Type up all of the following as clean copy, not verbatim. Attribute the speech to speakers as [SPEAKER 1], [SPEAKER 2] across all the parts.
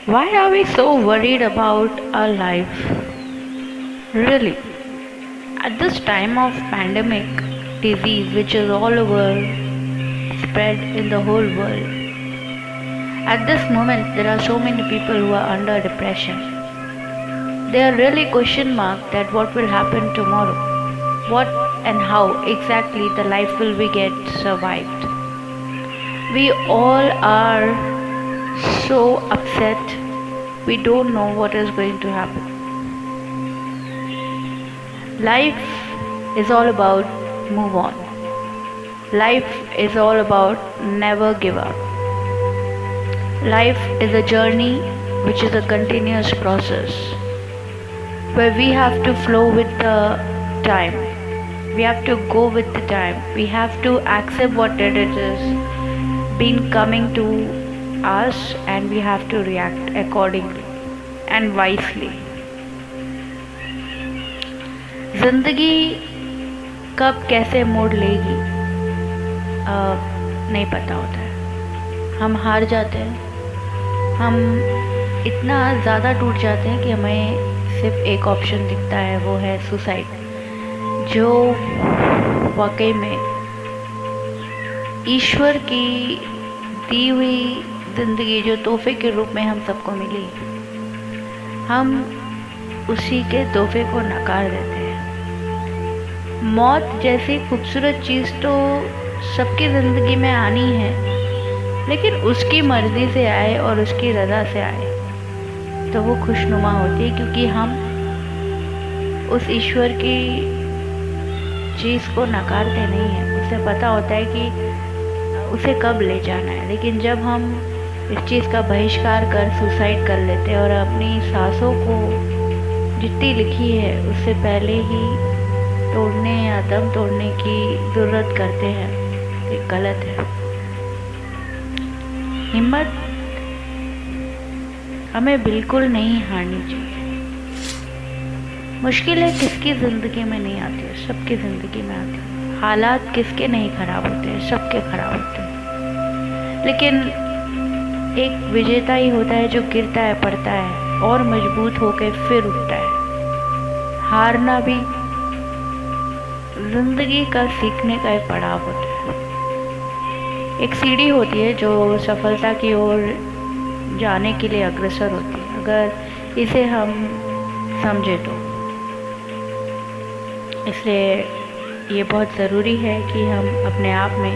[SPEAKER 1] Why are we so worried about our life? Really, at this time of pandemic disease which is all over spread in the whole world, at this moment there are so many people who are under depression. They are really question mark that what will happen tomorrow, what and how exactly the life will be get survived. We all are so upset. We don't know what is going to happen. Life is all about move on. Life is all about never give up. Life is a journey which is a continuous process where we have to flow with the time. We have to go with the time. We have to accept what it is been coming to us and we have to react accordingly and wisely. जिंदगी कब कैसे मोड़ लेगी नहीं पता होता है। हम हार जाते हैं, हम इतना ज़्यादा टूट जाते हैं कि हमें सिर्फ एक ऑप्शन दिखता है, वो है सुसाइड, जो वाकई में ईश्वर की दी हुई ज़िंदगी जो तोहफे के रूप में हम सबको मिली, हम उसी के तोहफे को नकार देते हैं। मौत जैसी खूबसूरत चीज़ तो सबकी ज़िंदगी में आनी है, लेकिन उसकी मर्ज़ी से आए और उसकी रज़ा से आए तो वो खुशनुमा होती है, क्योंकि हम उस ईश्वर की चीज़ को नकारते नहीं हैं। उसे पता होता है कि उसे कब ले जाना है। लेकिन जब हम इस चीज़ का बहिष्कार कर सुसाइड कर लेते हैं और अपनी सांसों को जितनी लिखी है उससे पहले ही तोड़ने या दम तोड़ने की ज़रूरत करते हैं, ये गलत है। हिम्मत हमें बिल्कुल नहीं हारनी चाहिए। मुश्किलें किसकी ज़िंदगी में नहीं आती है, सबकी ज़िंदगी में आती है। हालात किसके नहीं ख़राब होते हैं, सबके ख़राब होते हैं। लेकिन एक विजेता ही होता है जो गिरता है, पड़ता है और मजबूत होकर फिर उठता है। हारना भी ज़िंदगी का सीखने का एक पड़ाव होता है। एक सीढ़ी होती है जो सफलता की ओर जाने के लिए अग्रसर होती है, अगर इसे हम समझे तो। इसलिए ये बहुत ज़रूरी है कि हम अपने आप में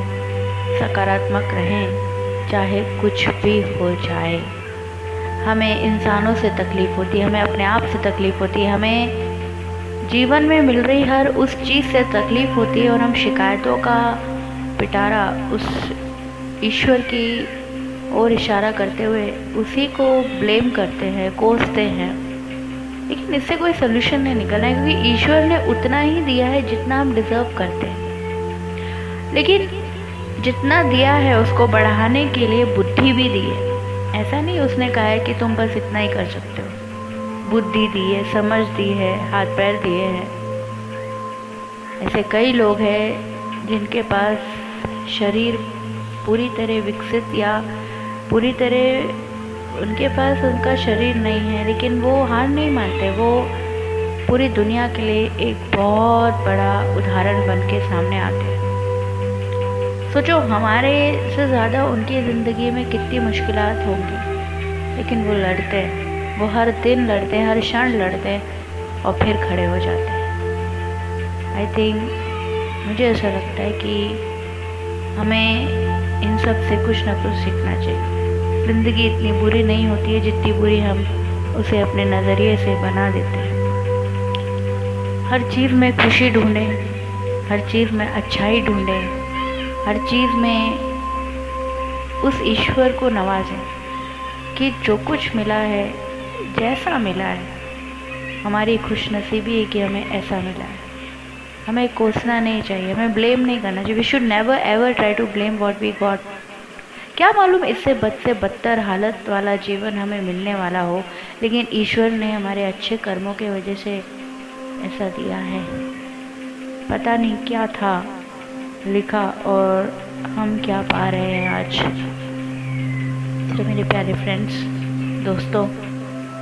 [SPEAKER 1] सकारात्मक रहें, चाहे कुछ भी हो जाए। हमें इंसानों से तकलीफ़ होती है, हमें अपने आप से तकलीफ़ होती है, हमें जीवन में मिल रही हर उस चीज़ से तकलीफ़ होती है, और हम शिकायतों का पिटारा उस ईश्वर की ओर इशारा करते हुए उसी को ब्लेम करते हैं, कोसते हैं। लेकिन इससे कोई सोल्यूशन नहीं निकलना है, क्योंकि ईश्वर ने उतना ही दिया है जितना हम डिज़र्व करते हैं। लेकिन जितना दिया है उसको बढ़ाने के लिए बुद्धि भी दी है। ऐसा नहीं उसने कहा है कि तुम बस इतना ही कर सकते हो। बुद्धि दी है, समझ दी है, हाथ पैर दिए हैं। ऐसे कई लोग हैं जिनके पास शरीर पूरी तरह विकसित या पूरी तरह उनके पास उनका शरीर नहीं है, लेकिन वो हार नहीं मानते। वो पूरी दुनिया के लिए एक बहुत बड़ा उदाहरण बन के सामने आते हैं। सोचो हमारे से ज़्यादा उनकी ज़िंदगी में कितनी मुश्किलात होंगी, लेकिन वो लड़ते हैं। वो हर दिन लड़ते हैं, हर क्षण लड़ते हैं और फिर खड़े हो जाते हैं। आई थिंक मुझे ऐसा लगता है कि हमें इन सब से कुछ ना कुछ सीखना चाहिए। ज़िंदगी इतनी बुरी नहीं होती है जितनी बुरी हम उसे अपने नज़रिए से बना देते हैं। हर चीज़ में खुशी ढूंढें, हर चीज़ में अच्छाई ढूंढें, हर चीज़ में उस ईश्वर को नवाजें कि जो कुछ मिला है, जैसा मिला है, हमारी खुशनसीबी है कि हमें ऐसा मिला है। हमें कोसना नहीं चाहिए, हमें ब्लेम नहीं करना चाहिए। We should never ever try to blame what we got. क्या मालूम इससे बद से बदतर हालत वाला जीवन हमें मिलने वाला हो, लेकिन ईश्वर ने हमारे अच्छे कर्मों के वजह से ऐसा दिया है। पता नहीं क्या था लिखा और हम क्या पा रहे हैं आज। तो मेरे प्यारे फ्रेंड्स, दोस्तों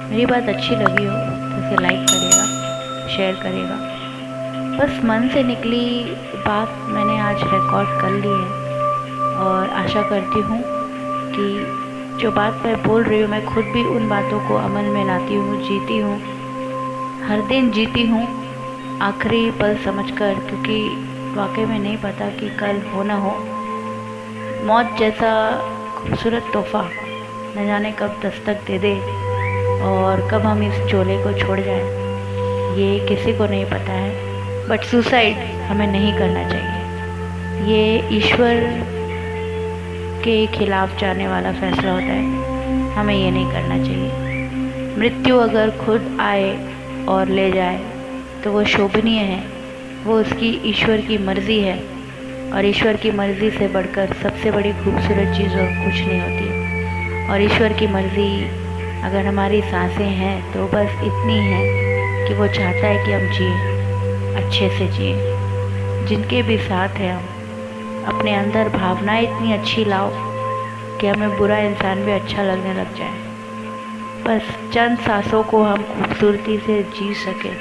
[SPEAKER 1] मेरी बात अच्छी लगी हो तो इसे लाइक करेगा, शेयर करेगा। बस मन से निकली बात मैंने आज रिकॉर्ड कर ली है और आशा करती हूँ कि जो बात मैं बोल रही हूँ मैं खुद भी उन बातों को अमल में लाती हूँ, जीती हूँ, हर दिन जीती हूँ आखिरी पल समझकर, क्योंकि वाकई में नहीं पता कि कल हो ना हो। मौत जैसा खूबसूरत तोहफ़ा न जाने कब दस्तक दे दे और कब हम इस चोले को छोड़ जाएं, ये किसी को नहीं पता है। बट सुसाइड हमें नहीं करना चाहिए, ये ईश्वर के खिलाफ जाने वाला फैसला होता है, हमें ये नहीं करना चाहिए। मृत्यु अगर खुद आए और ले जाए तो वो शोभनीय है, वो उसकी ईश्वर की मर्ज़ी है और ईश्वर की मर्ज़ी से बढ़कर सबसे बड़ी खूबसूरत चीज़ और कुछ नहीं होती। और ईश्वर की मर्ज़ी अगर हमारी सांसें हैं तो बस इतनी है कि वो चाहता है कि हम जिए, अच्छे से जिए। जिनके भी साथ हैं हम अपने अंदर भावनाएं इतनी अच्छी लाओ कि हमें बुरा इंसान भी अच्छा लगने लग जाए। बस चंद सांसों को हम खूबसूरती से जी सके,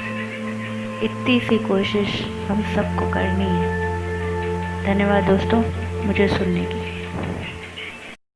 [SPEAKER 1] इतनी सी कोशिश हम सबको करनी है। धन्यवाद दोस्तों मुझे सुनने की।